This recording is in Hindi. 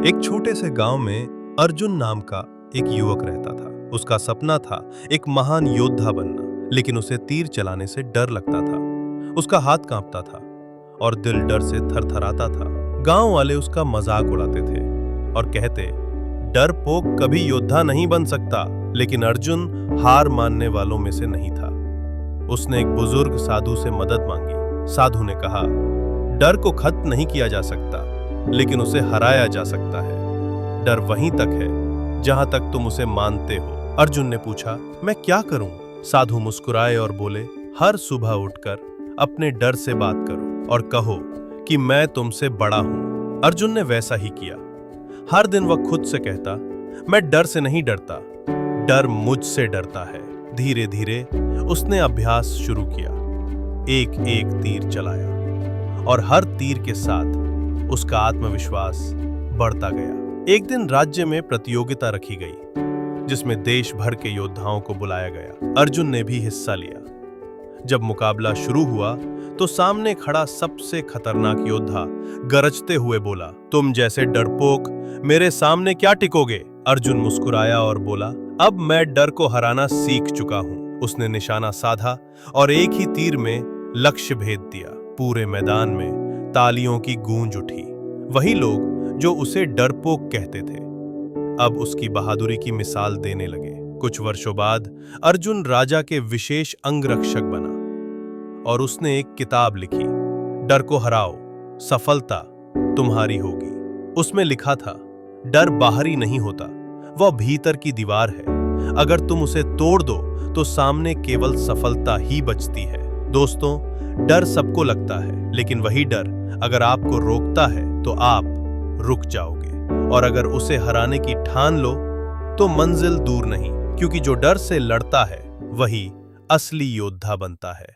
एक छोटे से गांव में अर्जुन नाम का एक युवक रहता था। उसका सपना था एक महान योद्धा बनना, लेकिन उसे तीर चलाने से डर लगता था। उसका हाथ कांपता था और दिल डर से थरथराता था। गांव वाले उसका मजाक उड़ाते थे और कहते, डरपोक कभी योद्धा नहीं बन सकता। लेकिन अर्जुन हार मानने वालों में से नहीं था। उसने एक बुजुर्ग साधु से मदद मांगी। साधु ने कहा, डर को खत्म नहीं किया जा सकता, लेकिन उसे हराया जा सकता है। डर वहीं तक है जहां तक तुम उसे मानते हो। अर्जुन ने पूछा, मैं क्या करूं? साधु मुस्कुराए और बोले, हर सुबह उठकर अपने डर से बात करो और कहो कि मैं तुमसे बड़ा हूं। अर्जुन ने वैसा ही किया। हर दिन वह खुद से कहता, मैं डर से नहीं डरता, डर मुझसे डरता है। धीरे धीरे उसने अभ्यास शुरू किया। एक एक तीर चलाया और हर तीर के साथ उसका आत्मविश्वास बढ़ता गया। एक दिन राज्य में प्रतियोगिता रखी गई, जिसमें देश भर के योद्धाओं को बुलाया गया। अर्जुन ने भी हिस्सा लिया। जब मुकाबला शुरू हुआ तो सामने खड़ा सबसे खतरनाक योद्धा गरजते हुए बोला, तुम जैसे डरपोक मेरे सामने क्या टिकोगे? अर्जुन मुस्कुराया और बोला, अब मैं डर को हराना सीख चुका हूं। उसने निशाना साधा और एक ही तीर में लक्ष्य भेद दिया। पूरे मैदान में तालियों की गूंज उठी। वही लोग जो उसे डरपोक कहते थे अब उसकी बहादुरी की मिसाल देने लगे। कुछ वर्षों बाद अर्जुन राजा के विशेष अंगरक्षक बना और उसने एक किताब लिखी, डर को हराओ, सफलता तुम्हारी होगी। उसमें लिखा था, डर बाहरी नहीं होता, वह भीतर की दीवार है। अगर तुम उसे तोड़ दो तो सामने केवल सफलता ही बचती है। दोस्तों, डर सबको लगता है, लेकिन वही डर अगर आपको रोकता है तो आप रुक जाओगे। और अगर उसे हराने की ठान लो तो मंजिल दूर नहीं, क्योंकि जो डर से लड़ता है वही असली योद्धा बनता है।